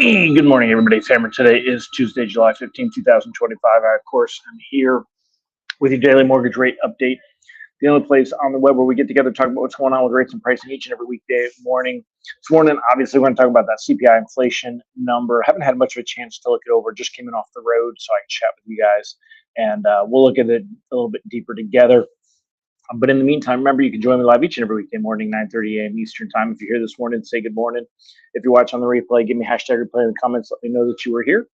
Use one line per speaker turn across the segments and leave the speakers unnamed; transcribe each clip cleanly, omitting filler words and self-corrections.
Hey, good morning, everybody. It's Hammer. Today is Tuesday, July 15th, 2025. I, of course, am here with your daily mortgage rate update, the only place on the web where we get together to talk about what's going on with rates and pricing each and every weekday morning. This morning, obviously, we're going to talk about that CPI inflation number. Haven't had much of a chance to look it over. Just came in off the road, so I can chat with you guys, and we'll look at it a little bit deeper together. But in the meantime, remember, you can join me live each and every weekday morning, 9:30 a.m. Eastern Time. If you're here this morning, say good morning. If you're watching on the replay, give me hashtag replay in the comments. Let me know that you were here.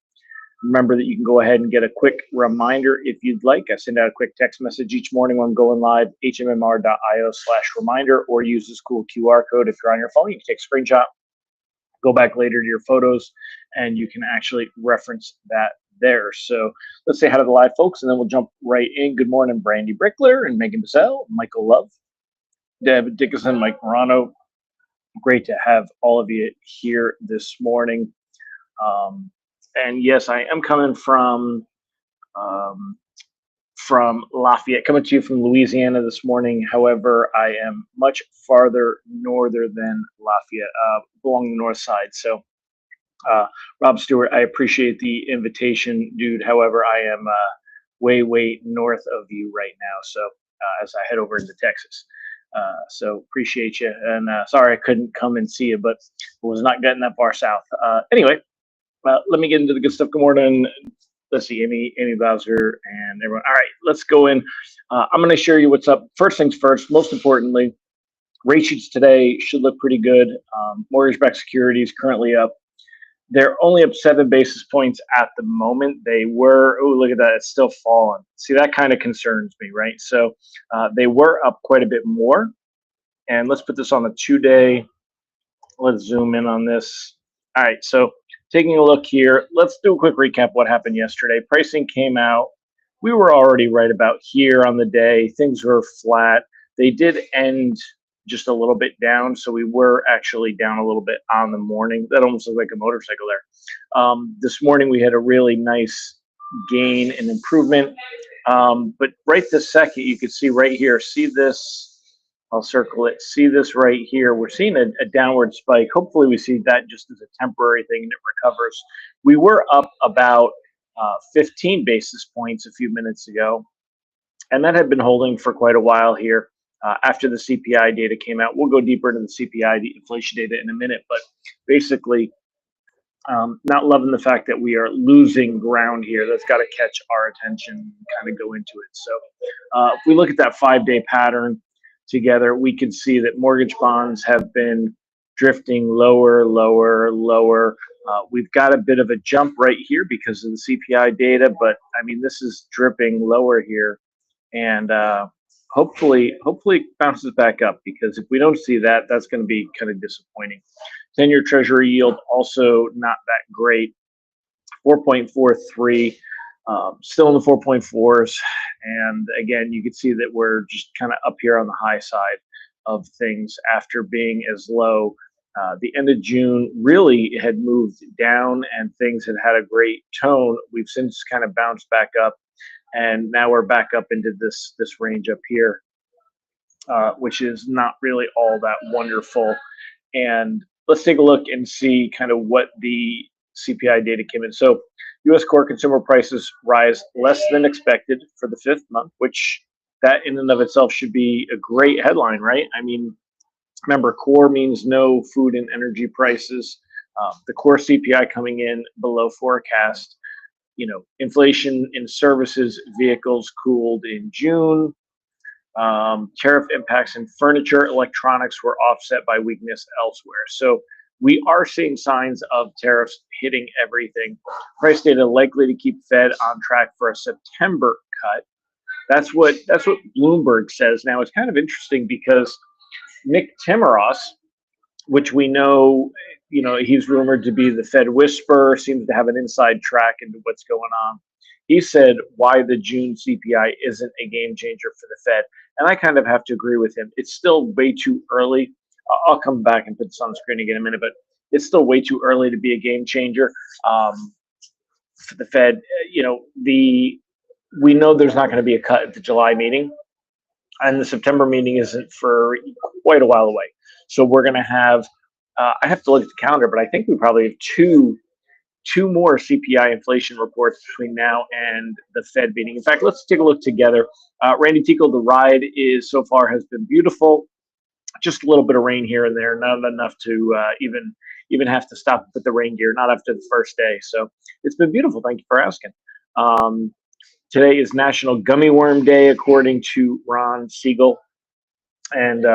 Remember that you can go ahead and get a quick reminder if you'd like. I send out a quick text message each morning when I'm going live, hmmr.io/reminder, or use this cool QR code. If you're on your phone, you can take a screenshot, go back later to your photos, and you can actually reference that there. So let's say hi to the live folks, and then we'll jump right in. Good morning, Brandy Brickler and Megan Bissell, Michael Love, Deb Dickinson, Mike Morano. Great to have all of you here this morning. And yes, I am coming from Lafayette, coming to you from Louisiana this morning. However, I am much farther northern than Lafayette, along the north side. So, Rob Stewart, I appreciate the invitation, dude. However, I am way north of you right now. So, as I head over into Texas. So appreciate you. And sorry I couldn't come and see you, but was not getting that far south. Anyway, let me get into the good stuff. Good morning. Let's see, Amy Bowser and everyone. All right, let's go in. I'm going to share you what's up. First things first, most importantly, rate sheets today should look pretty good. Mortgage-backed securities currently up. They're only up 7 basis points at the moment. They were, oh, look at that, it's still falling. See, that kind of concerns me, right? So they were up quite a bit more. And let's put this on the 2-day. Let's zoom in on this. All right, so taking a look here, let's do a quick recap of what happened yesterday. Pricing came out. We were already right about here on the day. Things were flat. They did end just a little bit down, so we were actually down a little bit on the morning. That almost looks like a motorcycle there. This morning we had a really nice gain and improvement, but right this second you can see right here, see this, I'll circle it, see this right here, we're seeing a downward spike. Hopefully we see that just as a temporary thing and it recovers. We were up about 15 basis points a few minutes ago, and that had been holding for quite a while here. After the CPI data came out, we'll go deeper into the CPI, the inflation data in a minute, but basically not loving the fact that we are losing ground here. That's got to catch our attention and kind of go into it. So if we look at that 5-day pattern together, we can see that mortgage bonds have been drifting lower. We've got a bit of a jump right here because of the CPI data, but I mean, this is dripping lower here. And hopefully it bounces back up, because if we don't see that, that's going to be kind of disappointing. 10-year Treasury yield also not that great, 4.43, still in the 4.4s. And again, you can see that we're just kind of up here on the high side of things after being as low. The end of June really had moved down and things had a great tone. We've since kind of bounced back up, and now we're back up into this range up here, which is not really all that wonderful. And let's take a look and see kind of what the CPI data came in. So U.S. core consumer prices rise less than expected for the 5th month, which that in and of itself should be a great headline, right? I mean, remember, core means no food and energy prices. The core CPI coming in below forecast. You know, inflation in services, vehicles cooled in June. Tariff impacts in furniture, electronics were offset by weakness elsewhere. So we are seeing signs of tariffs hitting everything. Price data likely to keep Fed on track for a September cut. That's what Bloomberg says. Now, it's kind of interesting because Nick Timiraos, which we know, you know, he's rumored to be the Fed whisperer, seems to have an inside track into what's going on. He said why the June CPI isn't a game changer for the Fed. And I kind of have to agree with him. It's still way too early. I'll come back and put this on the screen again in a minute, but it's still way too early to be a game changer for the Fed. You know, we know there's not going to be a cut at the July meeting, and the September meeting isn't for quite a while away. So we're going to have, I have to look at the calendar, but I think we probably have 2 two more CPI inflation reports between now and the Fed meeting. In fact, let's take a look together. Randy Tickle, the ride is so far has been beautiful. Just a little bit of rain here and there, not enough to even have to stop and put the rain gear. Not after the first day, so it's been beautiful. Thank you for asking. Today is National Gummy Worm Day, according to Ron Siegel, and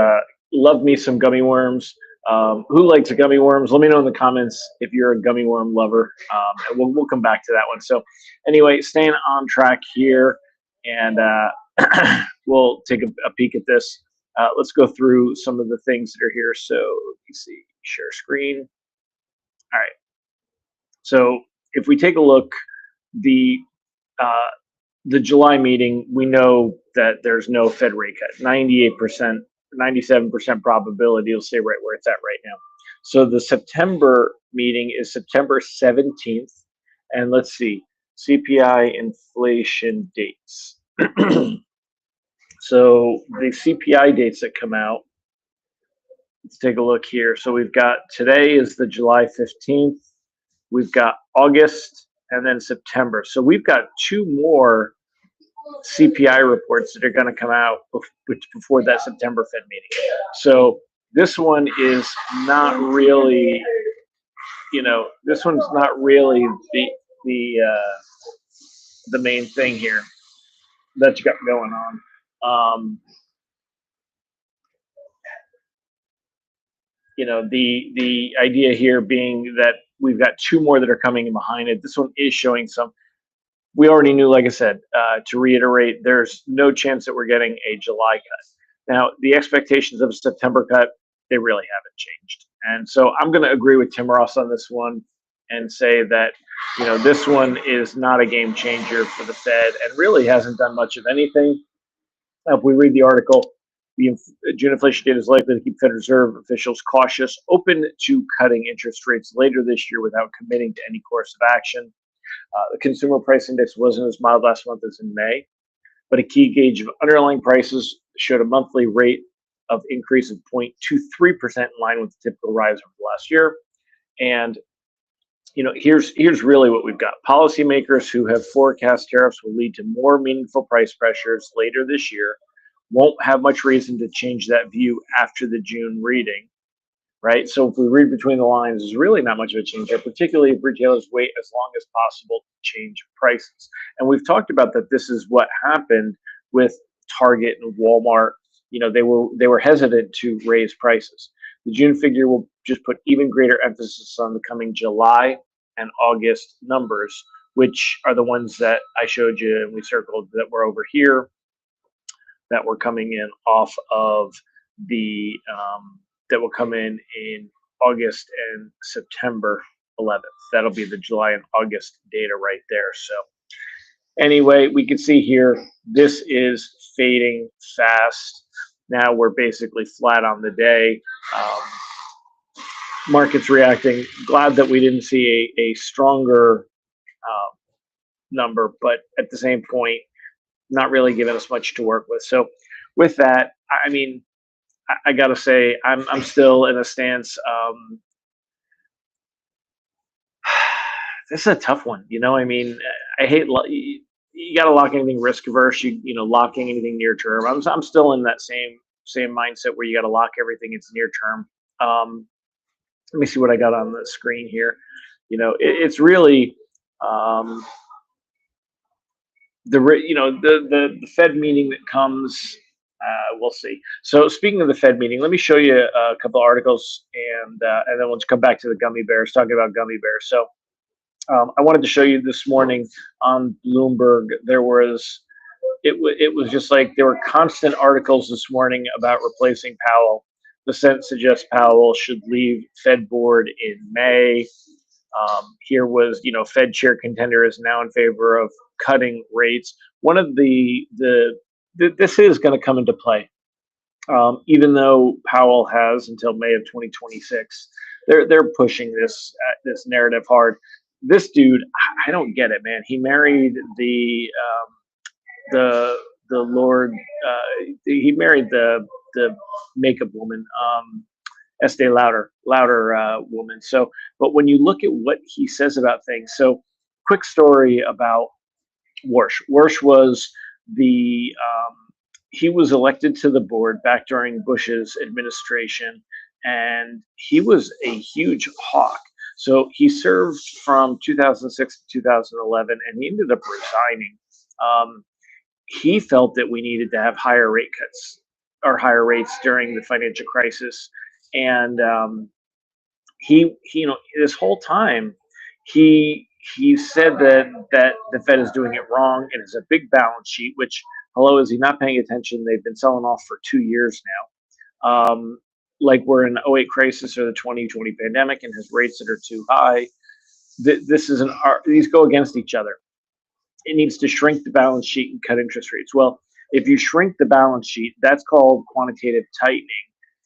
love me some gummy worms. Who likes gummy worms? Let me know in the comments if you're a gummy worm lover, and we'll come back to that one. So, anyway, staying on track here, and we'll take a peek at this. Let's go through some of the things that are here. So, let me see, share screen. All right. So, if we take a look, the July meeting, we know that there's no Fed rate cut. 98%, 97% probability it'll stay right where it's at right now. So the September meeting is September 17th. And let's see, CPI inflation dates. So the CPI dates that come out, let's take a look here. So we've got today is the July 15th. We've got August and then September. So we've got two more CPI reports that are going to come out before that September Fed meeting. So this one is not really, this one's not really the main thing here that you got going on. The idea here being that we've got two more that are coming in behind it. This one is showing some. We already knew, like I said, to reiterate, there's no chance that we're getting a July cut. Now, the expectations of a September cut, they really haven't changed. And so I'm going to agree with Tim Ross on this one and say that, this one is not a game changer for the Fed and really hasn't done much of anything. If we read the article, the June inflation data is likely to keep Federal Reserve officials cautious, open to cutting interest rates later this year without committing to any course of action. The consumer price index wasn't as mild last month as in May, but a key gauge of underlying prices showed a monthly rate of increase of 0.23% in line with the typical rise over the last year. And here's really what we've got. Policymakers who have forecast tariffs will lead to more meaningful price pressures later this year won't have much reason to change that view after the June reading. Right. So if we read between the lines, there's really not much of a change there, particularly if retailers wait as long as possible to change prices. And we've talked about that. This is what happened with Target and Walmart. They were hesitant to raise prices. The June figure will just put even greater emphasis on the coming July and August numbers, which are the ones that I showed you and we circled that were over here, that were coming in off of the that will come in August and September 11th. That'll be the July and August data right there. So anyway, we can see here, this is fading fast. Now we're basically flat on the day. Markets reacting. Glad that we didn't see a stronger number, but at the same point, not really giving us much to work with. So with that, I mean, I gotta say, I'm still in a stance. This is a tough one, I mean, I hate you gotta lock anything risk averse. Locking anything near term. I'm still in that same mindset where you gotta lock everything. It's near term. Let me see what I got on the screen here. It's really the Fed meeting that comes. We'll see. So speaking of the Fed meeting, let me show you a couple articles, and then we'll come back to the gummy bears, talking about gummy bears. So I wanted to show you this morning on Bloomberg. It was just like there were constant articles this morning about replacing Powell. The Senate suggests Powell should leave Fed board in May. Here was, Fed chair contender is now in favor of cutting rates. One of this is going to come into play, even though Powell has until May of 2026. They're pushing this narrative hard. This dude, I don't get it, man. He married the Lord. He married the makeup woman. Estee Lauder woman. So, but when you look at what he says about things, so quick story about Warsh. Warsh was the he was elected to the board back during Bush's administration, and he was a huge hawk. So he served from 2006 to 2011, and he ended up resigning. Um, he felt that we needed to have higher rate cuts or higher rates during the financial crisis, and he, this whole time, he he said that the Fed is doing it wrong. It is a big balance sheet. Which, hello, is he not paying attention? They've been selling off for 2 years now. Like we're in the '08 crisis or the 2020 pandemic, and has rates that are too high. This is these go against each other. It needs to shrink the balance sheet and cut interest rates. Well, if you shrink the balance sheet, that's called quantitative tightening,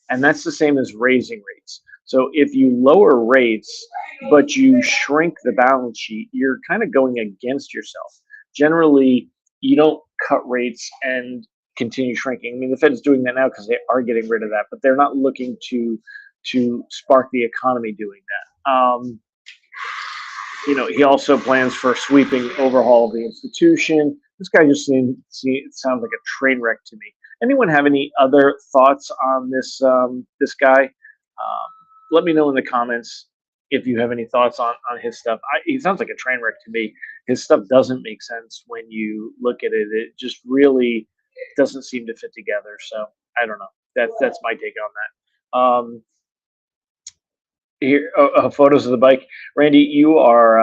and that's the same as raising rates. So if you lower rates but you shrink the balance sheet, you're kind of going against yourself. Generally, you don't cut rates and continue shrinking. I mean, the Fed's doing that now because they are getting rid of that, but they're not looking to spark the economy doing that. He also plans for a sweeping overhaul of the institution. This guy just sounds like a train wreck to me. Anyone have any other thoughts on this guy? Let me know in the comments if you have any thoughts on his stuff. He sounds like a train wreck to me. His stuff doesn't make sense when you look at it. It just really doesn't seem to fit together. So I don't know. That's my take on that. Here, photos of the bike. Randy, you are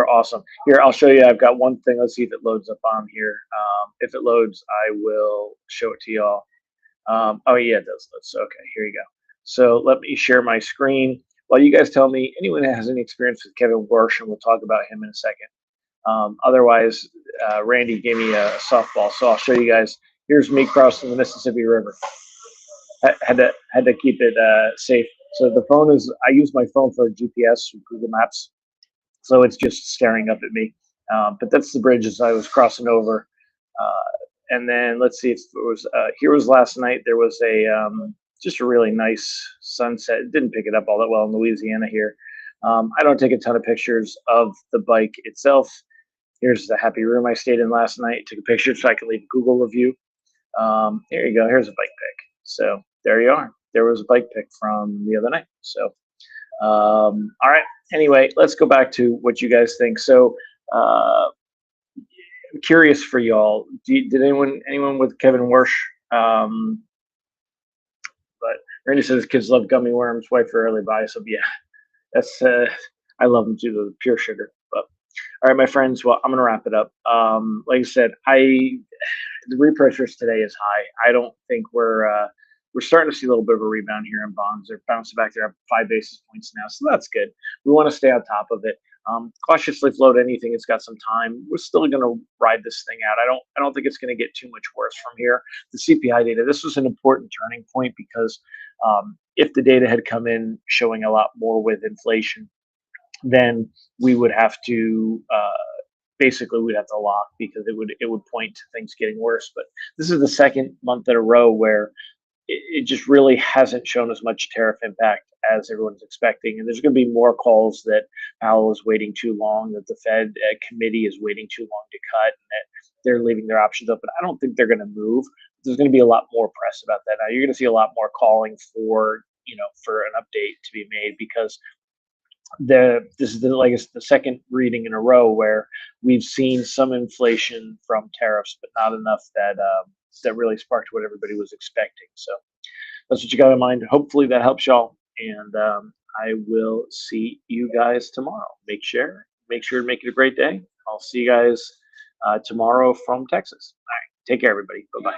awesome. Here, I'll show you. I've got one thing. Let's see if it loads up on here. If it loads, I will show it to y'all. Oh yeah, it does. Okay, here you go. So let me share my screen while you guys tell me anyone that has any experience with Kevin Warsh, and we'll talk about him in a second. Otherwise, Randy gave me a softball, so I'll show you guys. Here's me crossing the Mississippi River. Had to keep it safe. So the phone is. I use my phone for GPS, Google Maps, so it's just staring up at me. But that's the bridge as I was crossing over. And then let's see if it was. Here was last night. There was just a really nice sunset. It didn't pick it up all that well in Louisiana here. I don't take a ton of pictures of the bike itself. Here's the happy room I stayed in last night. Took a picture so I could leave a Google review. Here you go. Here's a bike pic. So there you are. There was a bike pic from the other night. So, all right. Anyway, let's go back to what you guys think. So, I'm curious for y'all. Did anyone with Kevin Warsh? But Randy says kids love gummy worms. Wife for early buy. So yeah, that's I love them too. The pure sugar. But all right, my friends. Well, I'm gonna wrap it up. Like I said, the reprice risk today is high. I don't think we're starting to see a little bit of a rebound here in bonds. They're bouncing back. They're up 5 basis points now, so that's good. We want to stay on top of it. Cautiously float anything. It's got some time. We're still going to ride this thing out. I don't think it's going to get too much worse from here. The CPI data. This was an important turning point because if the data had come in showing a lot more with inflation, then we would have to basically we'd have to lock because it would point to things getting worse. But this is the second month in a row where it just really hasn't shown as much tariff impact as everyone's expecting. And there's going to be more calls that Powell is waiting too long, that the Fed committee is waiting too long to cut, and that they're leaving their options open. I don't think they're going to move. There's going to be a lot more press about that. Now you're going to see a lot more calling for an update to be made because this is the second reading in a row where we've seen some inflation from tariffs, but not enough that really sparked what everybody was expecting. So that's what you got in mind. Hopefully that helps y'all, and I will see you guys tomorrow. Make sure to make it a great day. I'll see you guys tomorrow from Texas. All right, take care, everybody. Bye bye.